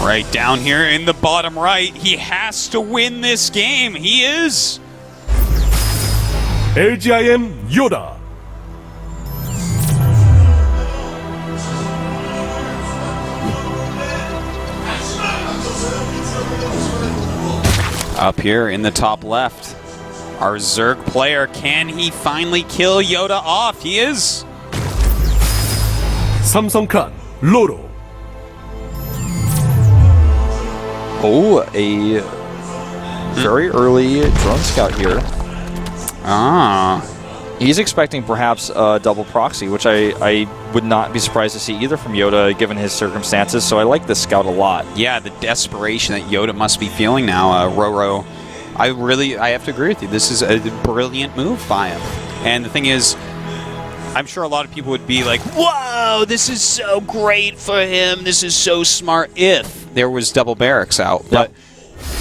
Right down here in the bottom right, he has to win this game. He is. LGIM YoDa. Up here in the top left, our Zerg player, can he finally kill YoDa off? He is. 삼성칸 RorO. Oh, a very early drone scout here. Ah. He's expecting perhaps a double proxy, which I would not be surprised to see either from YoDa given his circumstances, so I like this scout a lot. Yeah, the desperation that YoDa must be feeling now, RorO. I have to agree with you. This is a brilliant move by him. And the thing is, I'm sure a lot of people would be like, whoa, this is so great for him. This is so smart if there was double barracks out. Yep. But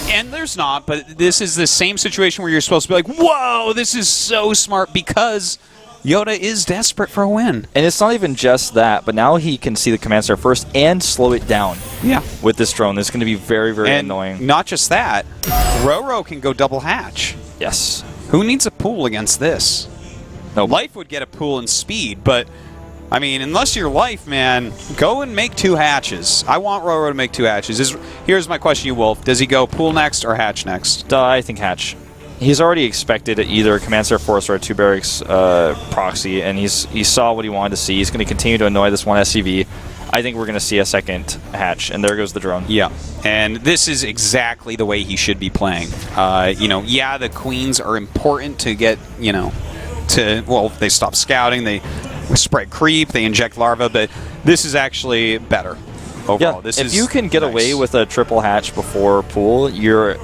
and there's not, but this is the same situation where you're supposed to be like, whoa, this is so smart because YoDa is desperate for a win. And it's not even just that, but now he can see the command center first and slow it down. Yeah. With this drone. This is going to be very, very And annoying. not just that, RorO can go double hatch. Yes. Who needs a pool against this? Nope. Life would get a pool in speed, but I mean, unless you're Life, man, go and make 2 hatches. I want RorO to make 2 hatches. Here's my question, you Wolf. Does he go pool next or hatch next? I think hatch. He's already expected either a command center force or a 2 barracks proxy, and he saw what he wanted to see. He's going to continue to annoy this one SCV. I think we're going to see a second hatch, and there goes the drone. Yeah, and this is exactly the way he should be playing. Yeah, the queens are important to get, they stop scouting, they spread creep, they inject larvae, but this is actually better overall. Yeah, if you can get away with a triple hatch before pool, your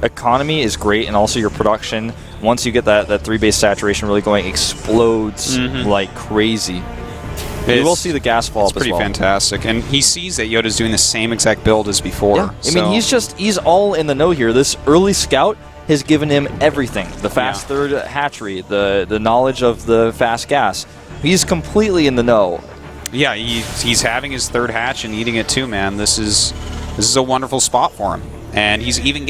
economy is great, and also your production, once you get that 3 base saturation really going, explodes like crazy. You will see the gas fall up as well. It's pretty fantastic, and he sees that YoDa's doing the same exact build as before. Yeah. I mean, he's all in the know here. This early scout has given him everything. The fast third hatchery, the knowledge of the fast gas. He's completely in the know. Yeah, he's having his 3rd hatch and eating it too, man. This is a wonderful spot for him. And he even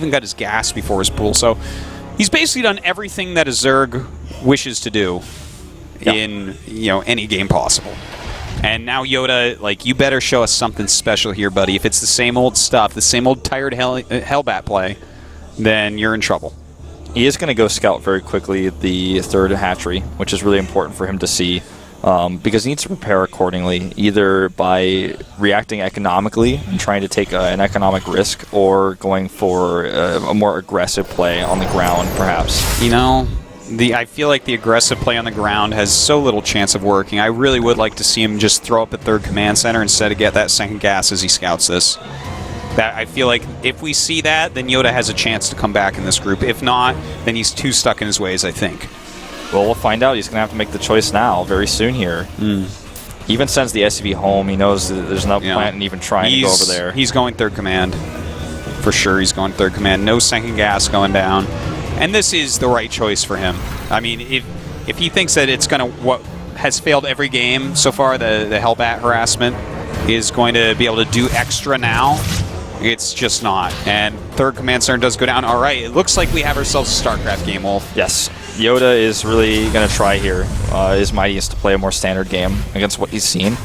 got his gas before his pool. So he's basically done everything that a Zerg wishes to do in any game possible. And now YoDa, you better show us something special here, buddy. If it's the same old stuff, the same old tired Hellbat play, then you're in trouble. He is going to go scout very quickly the 3rd hatchery, which is really important for him to see, because he needs to prepare accordingly, either by reacting economically and trying to take an economic risk, or going for a more aggressive play on the ground, perhaps. I feel like the aggressive play on the ground has so little chance of working. I really would like to see him just throw up a 3rd command center instead of get that 2nd gas as he scouts this. I feel like if we see that, then YoDa has a chance to come back in this group. If not, then he's too stuck in his ways, I think. Well, we'll find out. He's going to have to make the choice now, very soon here. He even sends the SCV home. He knows that there's no point in even trying to go over there. He's going 3rd command. For sure, he's going 3rd command. No 2nd gas going down. And this is the right choice for him. I mean, if he thinks that it's going to, what has failed every game so far, the Hellbat harassment, is going to be able to do extra now, it's just not. And 3rd command center does go down. All right, it looks like we have ourselves a Starcraft game, Wolf. Yes. YoDa is really going to try here. His mightiest to play a more standard game against what he's seen.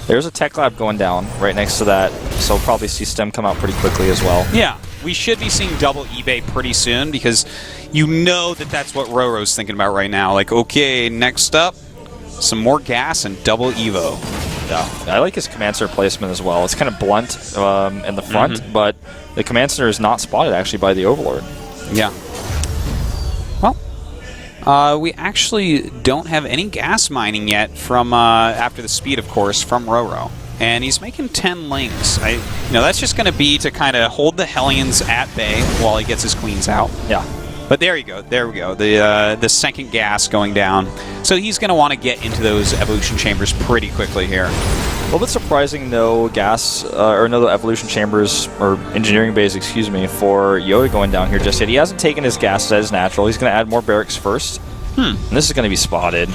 There's a tech lab going down right next to that, so we'll probably see STEM come out pretty quickly as well. Yeah, we should be seeing double eBay pretty soon, because that's what RorO's thinking about right now. Like, okay, next up, some more gas and double Evo. Yeah, I like his command center placement as well. It's kind of blunt in the front, but the command center is not spotted actually by the Overlord. Yeah. Well, we actually don't have any gas mining yet from after the speed, of course, from RorO. And he's making 10 lings. That's just going to be to kind of hold the Hellions at bay while he gets his queens out. Yeah. But there you go. There we go. The 2nd gas going down. So he's going to want to get into those evolution chambers pretty quickly here. A little bit surprising, no gas, or no evolution chambers, or engineering bays, excuse me, for YoDa going down here just yet. He hasn't taken his gas as natural. He's going to add more barracks first. And this is going to be spotted.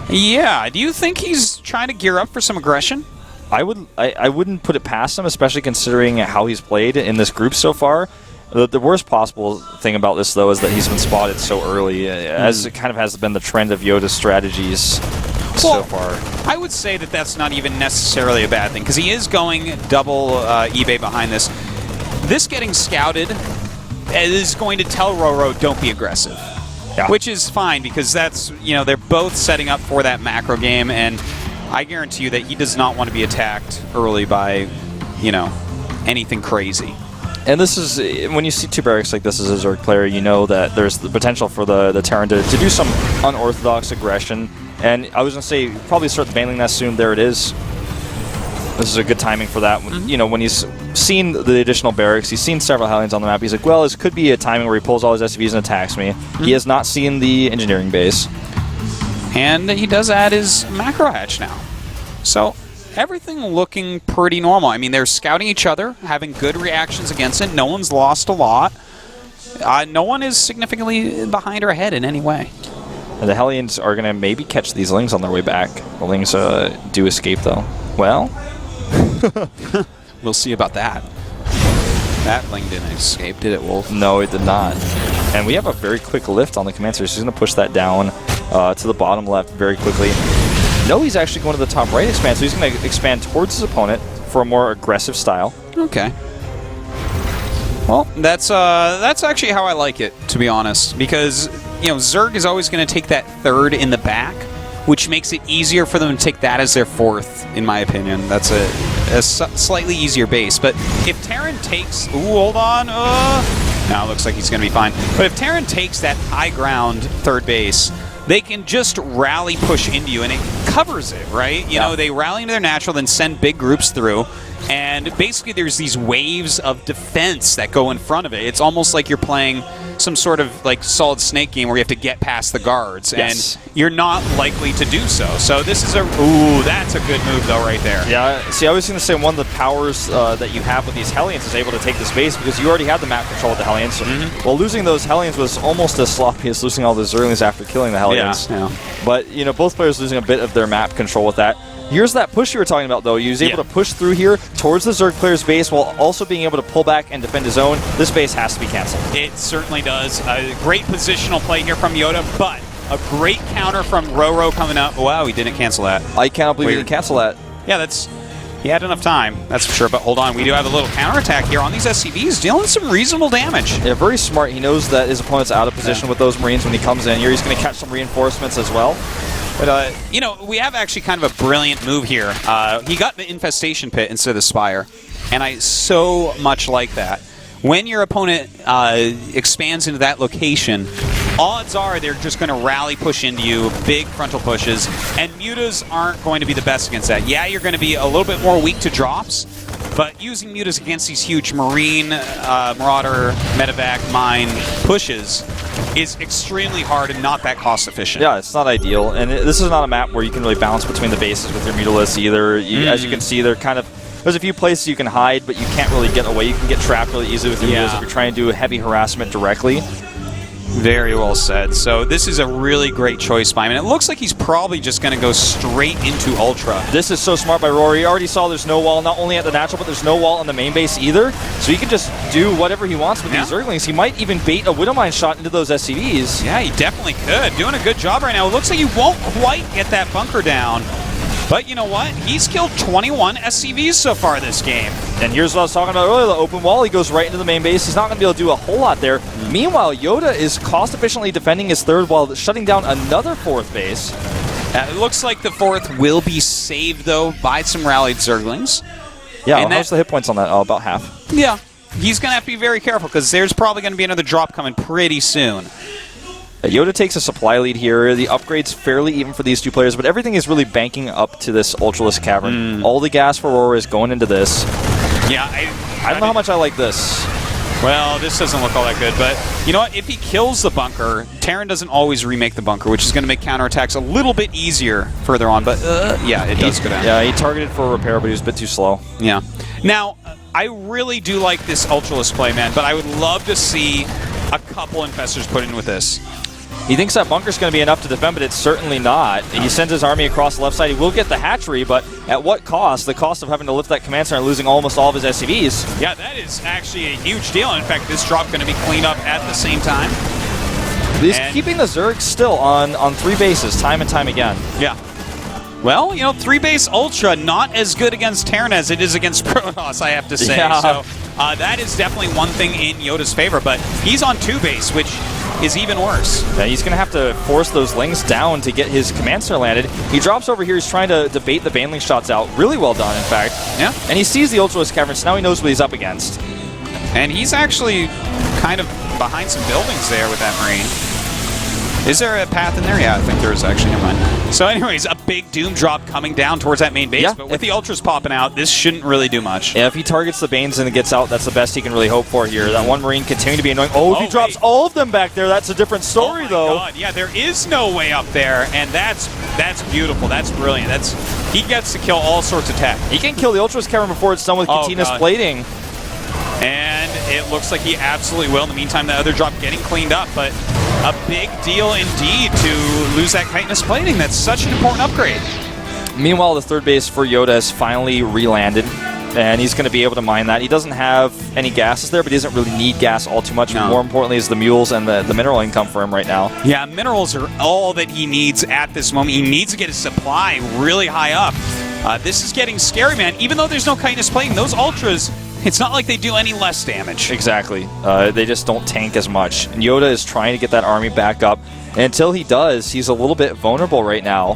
Yeah. Do you think he's trying to gear up for some aggression? I wouldn't put it past him, especially considering how he's played in this group so far. The worst possible thing about this, though, is that he's been spotted so early, as it kind of has been the trend of YoDa's strategies so far. I would say that that's not even necessarily a bad thing, because he is going double eBay behind this. This getting scouted is going to tell RorO, don't be aggressive. Yeah. Which is fine, because that's, they're both setting up for that macro game, and I guarantee you that he does not want to be attacked early by, anything crazy. And this is, when you see two barracks like this as a Zerg player, you know that there's the potential for the Terran to do some unorthodox aggression. And I was going to say, probably start the Baneling Nest soon. There it is. This is a good timing for that. When he's seen the additional barracks, he's seen several Hellions on the map, he's like, well, this could be a timing where he pulls all his SCVs and attacks me. He has not seen the engineering base. And he does add his macro hatch now. So everything looking pretty normal. I mean, they're scouting each other, having good reactions against it. No one's lost a lot. No one is significantly behind or ahead in any way. And the Hellions are going to maybe catch these Lings on their way back. The Lings do escape, though. Well, we'll see about that. That Ling didn't escape, did it, Wolf? No, it did not. And we have a very quick lift on the command center. She's going to push that down to the bottom left very quickly. No, he's actually going to the top right expand, so he's going to expand towards his opponent for a more aggressive style. Okay. Well, that's actually how I like it, to be honest, because Zerg is always going to take that third in the back, which makes it easier for them to take that as their fourth, in my opinion. That's a slightly easier base. But if Terran takes... Ooh, hold on. Now it looks like he's going to be fine. But if Terran takes that high ground third base, they can just rally push into you, and it covers it, right? They rally into their natural, then send big groups through, and basically there's these waves of defense that go in front of it. It's almost like you're playing some sort of like Solid Snake game where you have to get past the guards, and you're not likely to do so. So this is that's a good move though right there. Yeah, see, I was going to say one of the powers that you have with these Hellions is able to take this base because you already have the map control with the Hellions. Well, losing those Hellions was almost as sloppy as losing all the Zerglings after killing the Hellions. Yeah. But, both players losing a bit of their map control with that. Here's that push you were talking about, though. He was able to push through here towards the Zerg player's base while also being able to pull back and defend his own. This base has to be canceled. It certainly does. A great positional play here from YoDa, but a great counter from RorO coming up. Wow, he didn't cancel that. I cannot believe he didn't cancel that. Yeah, he had enough time, that's for sure. But hold on, we do have a little counterattack here on these SCVs, dealing some reasonable damage. Yeah, very smart. He knows that his opponent's out of position with those Marines when he comes in here. He's going to catch some reinforcements as well. But, we have actually kind of a brilliant move here. He got the Infestation Pit instead of the Spire, and I so much like that. When your opponent expands into that location, odds are they're just going to rally push into you, big frontal pushes, and mutas aren't going to be the best against that. Yeah, you're going to be a little bit more weak to drops, but using mutas against these huge Marine, Marauder, Medevac, Mine pushes is extremely hard and not that cost efficient. Yeah, it's not ideal, and this is not a map where you can really bounce between the bases with your mutalists either. As you can see, they're kind of... There's a few places you can hide, but you can't really get away. You can get trapped really easily with your mutas if you're trying to do heavy harassment directly. Very well said. So this is a really great choice by him, and it looks like he's probably just going to go straight into Ultra. This is so smart by RorO. He already saw there's no wall, not only at the natural, but there's no wall on the main base either. So he can just do whatever he wants with these Zerglings. He might even bait a Widowmine shot into those SCVs. Yeah, he definitely could. Doing a good job right now. It looks like he won't quite get that bunker down. But you know what? He's killed 21 SCVs so far this game. And here's what I was talking about earlier, the open wall. He goes right into the main base. He's not going to be able to do a whole lot there. Meanwhile, YoDa is cost-efficiently defending his third while shutting down another fourth base. It looks like the fourth will be saved, though, by some rallied Zerglings. Yeah, and how's the hit points on that? Oh, about half. Yeah. He's going to have to be very careful, because there's probably going to be another drop coming pretty soon. YoDa takes a supply lead here. The upgrade's fairly even for these two players, but everything is really banking up to this Ultralisk Cavern. All the gas for RorO is going into this. Yeah, I don't know how much I like this. Well, this doesn't look all that good, but you know what? If he kills the bunker, Terran doesn't always remake the bunker, which is going to make counterattacks a little bit easier further on, but yeah, it does go down. Yeah, he targeted for repair, but he was a bit too slow. Yeah. Now, I really do like this Ultralisk play, man, but I would love to see a couple Infestors put in with this. He thinks that bunker's going to be enough to defend, but it's certainly not. He sends his army across the left side. He will get the hatchery, but at what cost? The cost of having to lift that command center and losing almost all of his SCVs. Yeah, that is actually a huge deal. In fact, this drop going to be cleaned up at the same time. He's keeping the Zerg still on 3 bases time and time again. Yeah. Well, you know, 3-base Ultra, not as good against Terran as it is against Protoss, I have to say. Yeah. So that is definitely one thing in YoDa's favor, but he's on 2-base, which is even worse. Yeah, he's going to have to force those Lings down to get his command center landed. He drops over here. He's trying to bait the Baneling shots out. Really well done, in fact. Yeah. And he sees the Ultra Cavern, so now he knows what he's up against. And he's actually kind of behind some buildings there with that Marine. Is there a path in there? Yeah, I think there is actually. Never mind. So anyways, a big Doom drop coming down towards that main base, Yeah, but with the Ultras popping out, this shouldn't really do much. Yeah, if he targets the Banes and gets out, that's the best he can really hope for here. That one Marine continuing to be annoying. Oh, if he drops all of them back there, that's a different story, oh my though. God. Yeah, there is no way up there, and that's beautiful. That's brilliant. He gets to kill all sorts of tech. He can kill the Ultras Cavern before it's done with Katina's plating. And it looks like he absolutely will. In the meantime, the other drop getting cleaned up, but a big deal indeed to lose that chitinous plating. That's such an important upgrade. Meanwhile, the 3rd base for YoDa has finally re-landed, and he's going to be able to mine that. He doesn't have any gases there, but he doesn't really need gas all too much. No. More importantly is the mules and the mineral income for him right now. Yeah, minerals are all that he needs at this moment. He needs to get his supply really high up. This is getting scary, man. Even though there's no chitinous plating, those Ultras, it's not like they do any less damage. Exactly. They just don't tank as much. And YoDa is trying to get that army back up. And until he does, he's a little bit vulnerable right now.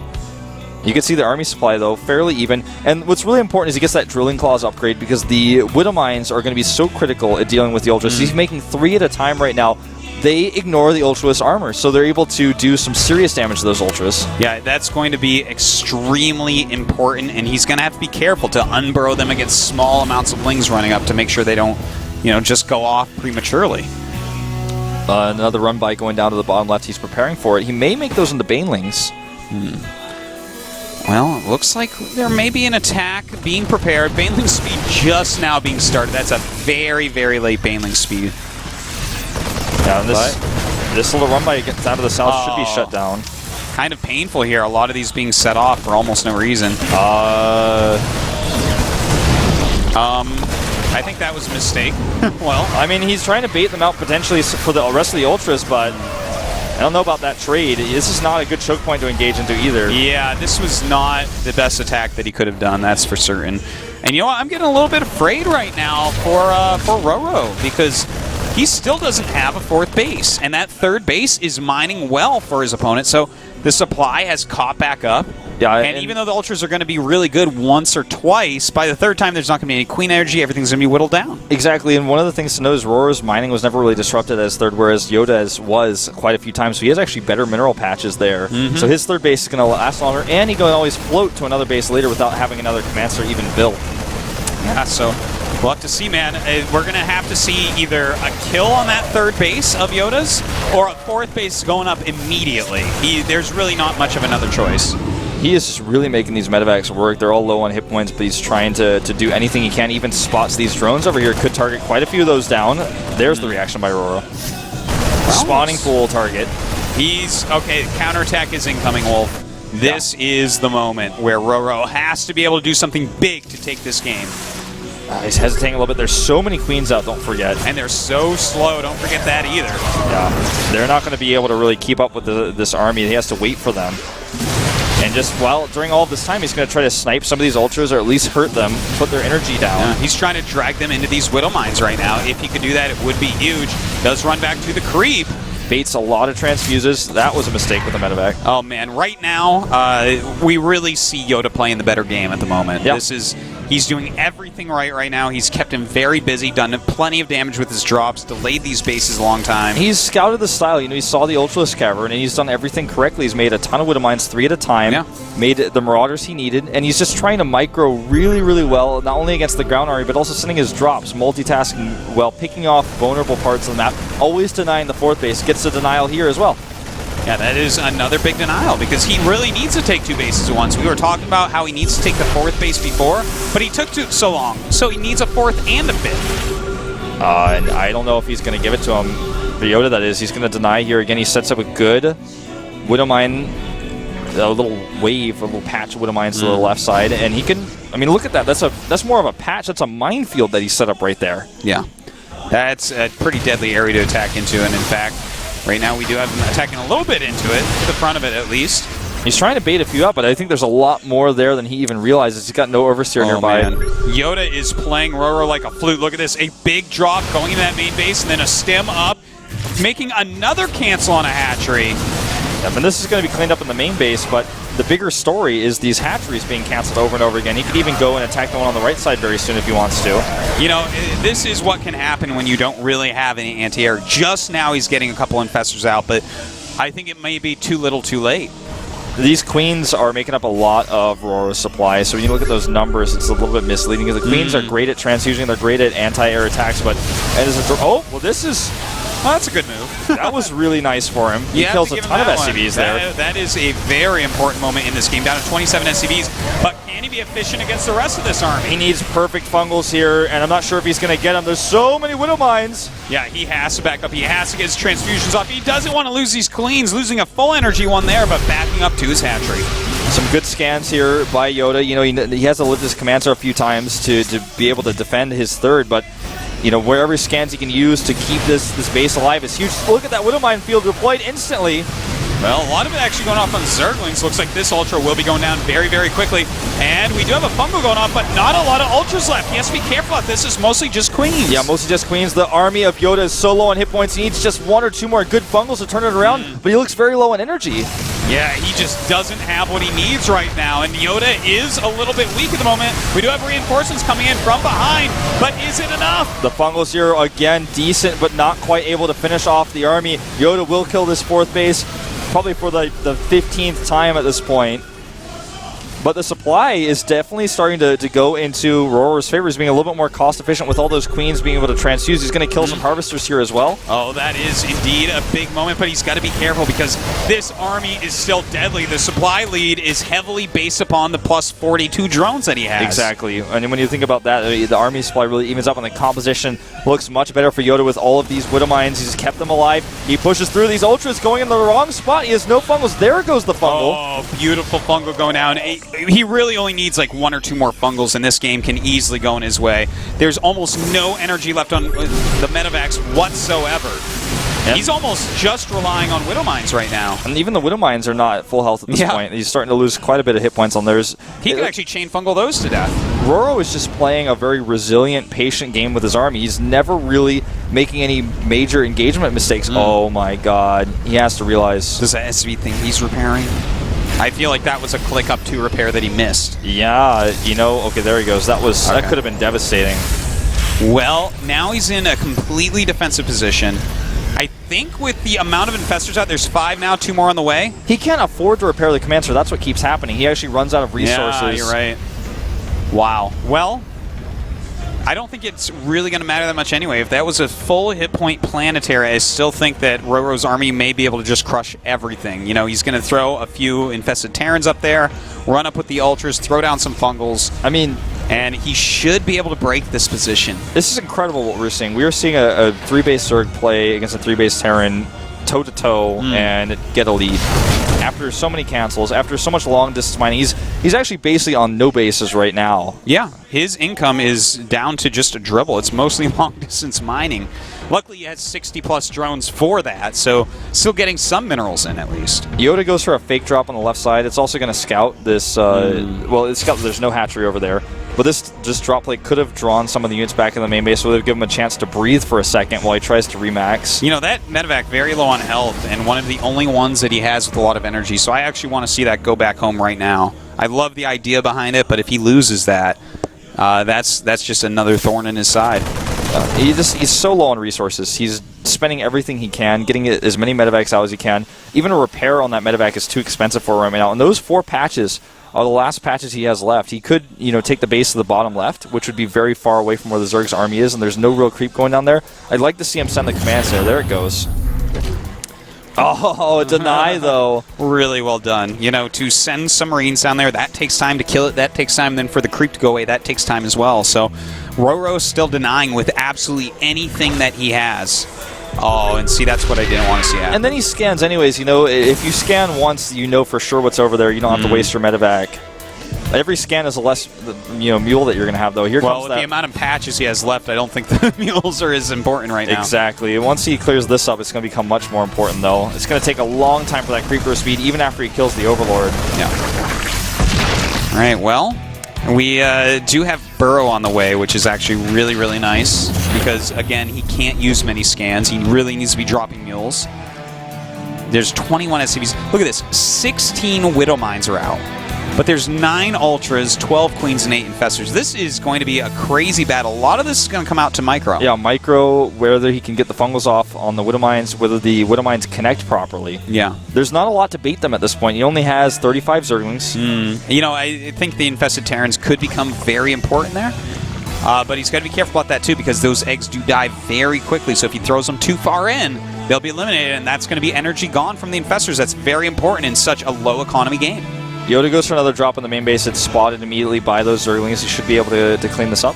You can see the army supply, though, fairly even. And what's really important is he gets that drilling claws upgrade because the Widow Mines are going to be so critical at dealing with the Ultras. He's making 3 at a time right now. They ignore the Ultras armor, so they're able to do some serious damage to those Ultras. Yeah, that's going to be extremely important, and he's going to have to be careful to unburrow them against small amounts of Lings running up to make sure they don't, just go off prematurely. Another run by going down to the bottom left. He's preparing for it. He may make those into Banelings. Well, it looks like there may be an attack being prepared. Baneling speed just now being started. That's a very, very late Baneling speed. Yeah, and this little run by down to the south should be shut down. Kind of painful here. A lot of these being set off for almost no reason. I think that was a mistake. Well, I mean, he's trying to bait them out potentially for the rest of the Ultras, but I don't know about that trade. This is not a good choke point to engage into either. Yeah, this was not the best attack that he could have done, that's for certain. And you know what? I'm getting a little bit afraid right now for RorO because he still doesn't have a 4th base, and that 3rd base is mining well for his opponent, so the supply has caught back up. Yeah, and even though the Ultras are going to be really good once or twice, by the 3rd time there's not going to be any Queen energy, everything's going to be whittled down. Exactly, and one of the things to note is RorO's mining was never really disrupted as 3rd, whereas YoDa's was quite a few times, so he has actually better mineral patches there. So his 3rd base is going to last longer, and he can always float to another base later without having another command center even built. Yeah, so we'll have to see, man. We're going to have to see either a kill on that 3rd base of YoDa's or a 4th base going up immediately. There's really not much of another choice. He is just really making these medevacs work. They're all low on hit points, but he's trying to do anything he can. Even spots these drones over here. Could target quite a few of those down. There's the reaction by RorO. Spawning pool target. Okay, counterattack is incoming, Wolf. This is the moment where RorO has to be able to do something big to take this game. He's hesitating a little bit. There's so many queens out, don't forget. And they're so slow, don't forget that either. Yeah, they're not going to be able to really keep up with this army. He has to wait for them. And just, during all this time, he's going to try to snipe some of these Ultras or at least hurt them, put their energy down. Yeah, he's trying to drag them into these Widow Mines right now. If he could do that, it would be huge. Does run back to the creep. Baits a lot of transfuses. That was a mistake with the medevac. Oh, man. Right now, we really see YoDa playing the better game at the moment. Yep. He's doing everything right now. He's kept him very busy, done plenty of damage with his drops, delayed these bases a long time. He's scouted the style. He saw the Ultralisk Cavern, and he's done everything correctly. He's made a ton of Widow Mines 3 at a time, made the Marauders he needed, and he's just trying to micro really, really well, not only against the ground army, but also sending his drops, multitasking well, picking off vulnerable parts of the map, always denying the 4th base. Gets the denial here as well. Yeah, that is another big denial because he really needs to take 2 bases at once. We were talking about how he needs to take the 4th base before, but he took so long, so he needs a 4th and a 5th. And I don't know if he's going to give it to him. For YoDa, that is. He's going to deny here. Again, he sets up a good Widow Mine, a little wave, a little patch of Widow Mines to the left side. And he can, I mean, look at that. That's more of a patch. That's a minefield that he set up right there. Yeah. That's a pretty deadly area to attack into. And in fact, right now we do have him attacking a little bit into it, to the front of it at least. He's trying to bait a few up, but I think there's a lot more there than he even realizes. He's got no Oversteer nearby. Man. YoDa is playing RorO like a flute. Look at this. A big drop going into that main base, and then a stem up, making another cancel on a hatchery. Yeah, and this is going to be cleaned up in the main base, but the bigger story is these hatcheries being canceled over and over again. He could even go and attack the one on the right side very soon if he wants to. You know, this is what can happen when you don't really have any anti-air. Just now he's getting a couple infestors out, but I think it may be too little too late. These queens are making up a lot of RorO's supply, so when you look at those numbers, it's a little bit misleading, because the queens are great at transfusing, they're great at anti-air attacks, but... oh, well this is... Well, that's a good move. That was really nice for him. He kills a ton of SCVs there. That is a very important moment in this game, down to 27 SCVs, but can he be efficient against the rest of this army? He needs perfect fungals here, and I'm not sure if he's going to get them. There's so many Widow Mines. Yeah, he has to back up. He has to get his transfusions off. He doesn't want to lose these queens, losing a full energy one there, but backing up to his hatchery. Some good scans here by YoDa. You know, he has to lift his commander a few times to be able to defend his third, but you know, wherever scans he can use to keep this base alive is huge. Look at that Widow Mine field deployed instantly. Well, a lot of it actually going off on Zerglings. Looks like this Ultra will be going down very, very quickly. And we do have a Fungal going off, but not a lot of Ultras left. He has to be careful that this is mostly just Queens. Yeah, mostly just Queens. The army of YoDa is so low on hit points. He needs just one or two more good Fungals to turn it around, but he looks very low on energy. Yeah, he just doesn't have what he needs right now, and YoDa is a little bit weak at the moment. We do have reinforcements coming in from behind, but is it enough? The Fungals here, again, decent, but not quite able to finish off the army. YoDa will kill this fourth base, probably for the 15th time at this point. But the supply is definitely starting to go into RorO's favor. He's being a little bit more cost-efficient with all those queens being able to transfuse. He's going to kill some harvesters here as well. Oh, that is indeed a big moment, but he's got to be careful because this army is still deadly. The supply lead is heavily based upon the plus 42 drones that he has. Exactly. And when you think about that, the army supply really evens up, and the composition looks much better for YoDa with all of these Widow Mines. He's kept them alive. He pushes through these Ultras going in the wrong spot. He has no Fungals. There goes the Fungal. Oh, beautiful Fungal going down. He really only needs like one or two more Fungals, and this game can easily go in his way. There's almost no energy left on the Medivacs whatsoever. Yep. He's almost just relying on Widow Mines right now. And even the Widow Mines are not at full health at this point. He's starting to lose quite a bit of hit points on theirs. He could actually chain Fungal those to death. RorO is just playing a very resilient, patient game with his army. He's never really making any major engagement mistakes. Oh my god. He has to realize. Does that SV thing he's repairing? I feel like that was a click up to repair that he missed. Yeah, you know, okay, there he goes. That could have been devastating. Well, now he's in a completely defensive position. I think with the amount of infestors out, there's 5 now, 2 more on the way. He can't afford to repair the commander. That's what keeps happening. He actually runs out of resources. Yeah, you're right. Wow. Well, I don't think it's really going to matter that much anyway. If that was a full hit point planetary, I still think that RorO's army may be able to just crush everything. You know, he's going to throw a few infested Terrans up there, run up with the Ultras, throw down some Fungals. I mean, and he should be able to break this position. This is incredible what we're seeing. We are seeing a 3-base Zerg play against a 3-base Terran toe-to-toe and get a lead. After so many cancels, after so much long-distance mining, he's actually basically on no bases right now. Yeah, his income is down to just a dribble. It's mostly long-distance mining. Luckily, he has 60-plus drones for that, so still getting some minerals in at least. YoDa goes for a fake drop on the left side. It's also going to scout this, well, there's no hatchery over there. But this drop plate could have drawn some of the units back in the main base, so it would have given him a chance to breathe for a second while he tries to remax. You know, that Medivac very low on health, and one of the only ones that he has with a lot of energy, so I actually want to see that go back home right now. I love the idea behind it, but if he loses that, that's just another thorn in his side. He's so low on resources. He's spending everything he can, getting as many Medivacs out as he can. Even a repair on that Medivac is too expensive for him right now. And those 4 patches are the last patches he has left. He could, you know, take the base to the bottom left, which would be very far away from where the Zerg's army is, and there's no real creep going down there. I'd like to see him send the commands there. There it goes. Oh, deny, though. Really well done. You know, to send some Marines down there, that takes time to kill it. That takes time then for the creep to go away. That takes time as well. So RorO still denying with absolutely anything that he has. Oh, and see, that's what I didn't want to see happen. And then he scans anyways. You know, if you scan once, you know for sure what's over there. You don't have to waste your medevac. Every scan is a less, mule that you're going to have, though. Here comes with the amount of patches he has left, I don't think the mules are as important right now. Exactly. Once he clears this up, it's going to become much more important, though. It's going to take a long time for that creep growth speed, even after he kills the Overlord. Yeah. All right, well, we do have Burrow on the way, which is actually really, really nice because, again, he can't use many scans. He really needs to be dropping mules. There's 21 SCVs. Look at this. 16 Widow Mines are out. But there's 9 Ultras, 12 Queens, and 8 Infestors. This is going to be a crazy battle. A lot of this is going to come out to Micro. Yeah, Micro, whether he can get the fungals off on the Widow Mines, whether the Widow Mines connect properly. Yeah. There's not a lot to bait them at this point. He only has 35 Zerglings. I think the Infested Terrans could become very important there. But he's got to be careful about that, too, because those eggs do die very quickly. So if he throws them too far in, they'll be eliminated, and that's going to be energy gone from the Infestors. That's very important in such a low-economy game. YoDa goes for another drop on the main base. It's spotted immediately by those Zerglings. He should be able to clean this up.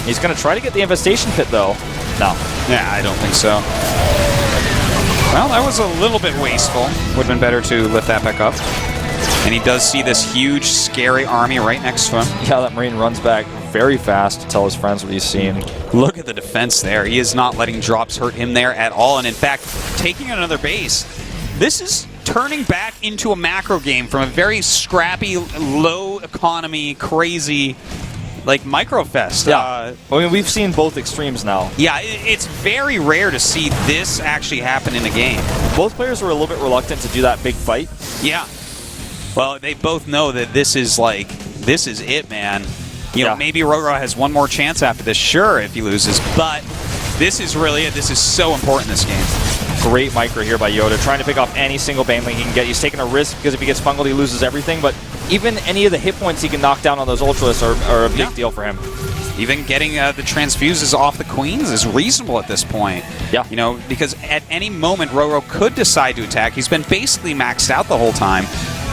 He's going to try to get the Infestation Pit, though. No. Yeah, I don't think so. Well, that was a little bit wasteful. Would have been better to lift that back up. And he does see this huge, scary army right next to him. Yeah, that Marine runs back very fast to tell his friends what he's seen. Look at the defense there. He is not letting drops hurt him there at all. And in fact, taking another base, this is turning back into a macro game from a very scrappy, low economy, crazy, like Microfest. Yeah. I mean, we've seen both extremes now. Yeah, it's very rare to see this actually happen in a game. Both players were a little bit reluctant to do that big fight. Yeah. Well, they both know that this is it, man. You know, maybe RorO has one more chance after this, sure, if he loses, but this is really it. This is so important, this game. Great micro here by YoDa, trying to pick off any single baneling he can get. He's taking a risk because if he gets fungled, he loses everything, but even any of the hit points he can knock down on those Ultras are a big deal for him. Even getting the transfuses off the Queens is reasonable at this point. Yeah. You know, because at any moment, RorO could decide to attack. He's been basically maxed out the whole time.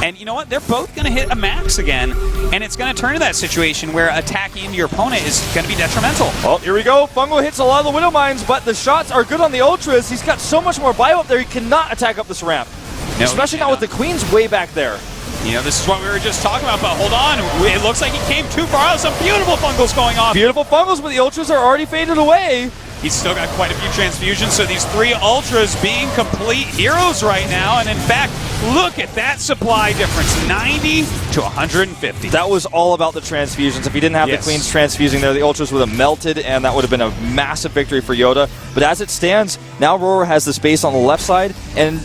And you know what? They're both going to hit a max again, and it's going to turn to that situation where attacking into your opponent is going to be detrimental. Well, here we go. Fungo hits a lot of the Widow Mines, but the shots are good on the Ultras. He's got so much more bio up there, he cannot attack up this ramp. No, especially not with the Queens way back there. You know, this is what we were just talking about, but hold on. It looks like he came too far out. Some beautiful fungals going off. Beautiful fungals, but the Ultras are already faded away. He's still got quite a few transfusions, so these 3 Ultras being complete heroes right now. And in fact, look at that supply difference, 90 to 150. That was all about the transfusions. If he didn't have the Queens transfusing there, the Ultras would have melted, and that would have been a massive victory for YoDa. But as it stands, now RorO has the space on the left side, and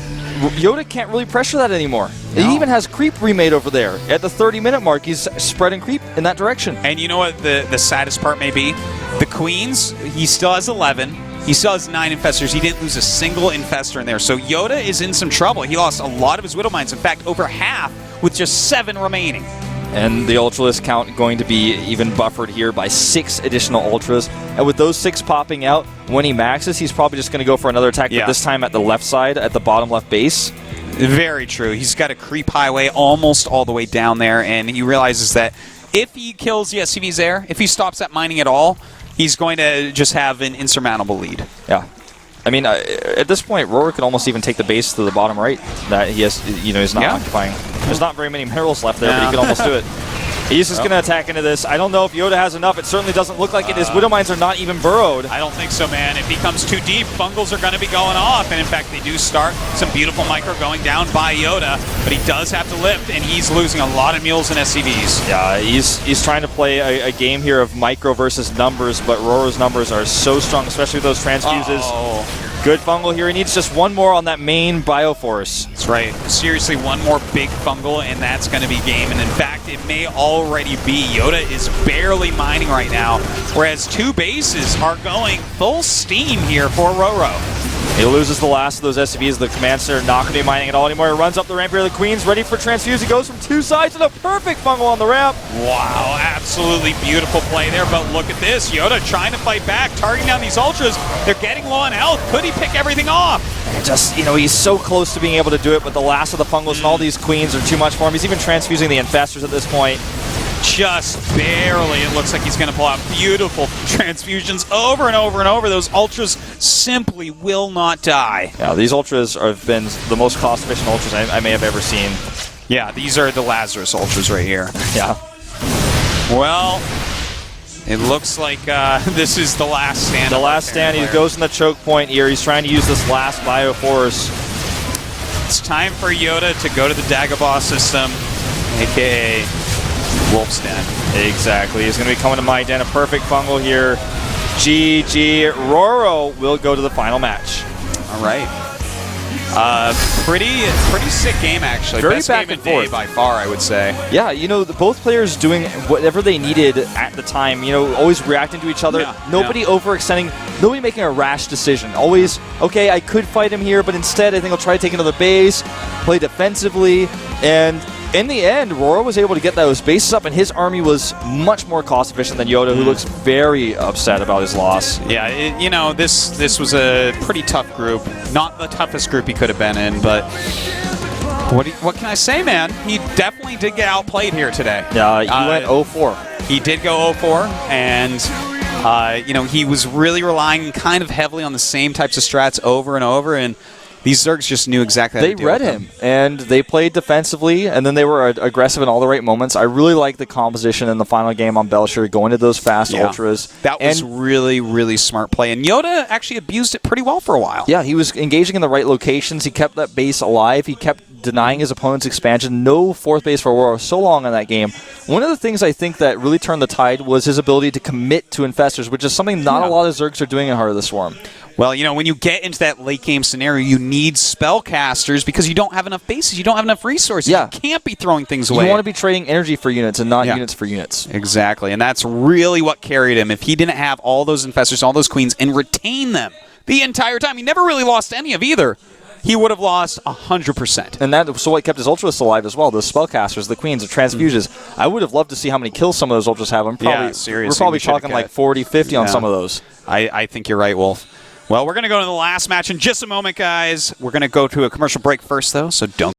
YoDa can't really pressure that anymore. No. He even has creep remade over there. At the 30-minute mark, he's spreading creep in that direction. And you know what the saddest part may be? The Queens, he still has 11. He still has 9 Infestors. He didn't lose a single Infestor in there. So YoDa is in some trouble. He lost a lot of his Widow Mines. In fact, over half with just 7 remaining. And the Ultralist count going to be even buffered here by 6 additional Ultras. And with those 6 popping out, when he maxes, he's probably just going to go for another attack, but this time at the left side, at the bottom left base. Very true. He's got a creep highway almost all the way down there, and he realizes that if he kills the SCVs there, if he stops that mining at all, he's going to just have an insurmountable lead. Yeah. I mean, at this point, RorO can almost even take the base to the bottom right that he has, he's not occupying. There's not very many minerals left there, but he can almost do it. He's just going to attack into this. I don't know if YoDa has enough. It certainly doesn't look like it. His Widow Mines are not even burrowed. I don't think so, man. If he comes too deep, fungals are going to be going off. And in fact, they do start some beautiful micro going down by YoDa, but he does have to lift, and he's losing a lot of mules and SCVs. Yeah, he's trying to play a game here of micro versus numbers, but RorO's numbers are so strong, especially with those transfuses. Good fungal here. He needs just one more on that main Bioforce. That's right. Seriously, one more big fungal, and that's going to be game. And in fact, it may already be. YoDa is barely mining right now, whereas 2 bases are going full steam here for RorO. He loses the last of those SCVs. The Command Center not going to be mining at all anymore. He runs up the ramp here. The Queen's ready for transfuse. He goes from 2 sides and a perfect fungal on the ramp. Wow, absolutely beautiful play there. But look at this. YoDa trying to fight back, targeting down these Ultras. They're getting low on health. Could he pick everything off? Just, he's so close to being able to do it, but the last of the fungals and all these Queens are too much for him. He's even transfusing the Infestors at this point. Just barely. It looks like he's going to pull out beautiful transfusions over and over and over. Those ultras simply will not die. Yeah, these ultras have been the most cost-efficient ultras I may have ever seen. Yeah, these are the Lazarus ultras right here. Yeah. Well, it looks like this is the last stand. The last stand. He goes in the choke point here. He's trying to use this last Bioforce. It's time for YoDa to go to the Dagobah system, a.k.a. Wolf's Den. Exactly. He's going to be coming to my den. A perfect fungal here. GG. RorO will go to the final match. All right. Pretty sick game, actually. Very Best back game and of the day forth. by far, I would say. Yeah, you know, both players doing whatever they needed at the time, you know, always reacting to each other. Yeah, nobody overextending, nobody making a rash decision. Always, okay, I could fight him here, but instead I think I'll try to take another base, play defensively, and in the end, RorO was able to get those bases up, and his army was much more cost-efficient than YoDa, who looks very upset about his loss. Yeah, you know, this was a pretty tough group. Not the toughest group he could have been in, but what can I say, man? He definitely did get outplayed here today. Yeah, he went 0-4. He did go 0-4, and you know, he was really relying kind of heavily on the same types of strats over and over, and these Zergs just knew exactly how to They deal read with him, and they played defensively, and then they were aggressive in all the right moments. I really like the composition in the final game on Belcher, going to those fast ultras. That was really, really smart play, and YoDa actually abused it pretty well for a while. Yeah, he was engaging in the right locations. He kept that base alive. He kept denying his opponent's expansion. No fourth base for RorO so long in that game. One of the things I think that really turned the tide was his ability to commit to infestors, which is something not a lot of Zergs are doing in Heart of the Swarm. Well, you know, when you get into that late game scenario, you need spellcasters because you don't have enough bases. You don't have enough resources. Yeah. You can't be throwing things away. You want to be trading energy for units and not units for units. Exactly, and that's really what carried him. If he didn't have all those infestors, all those queens, and retain them the entire time, he never really lost any of either. He would have lost 100%. And so what kept his ultras alive as well, those spellcasters, the queens, the transfusions. I would have loved to see how many kills some of those ultras have. Seriously. We're probably talking like 40, 50 on some of those. I think you're right, Wolf. Well, we're going to go to the last match in just a moment, guys. We're going to go to a commercial break first, though, so don't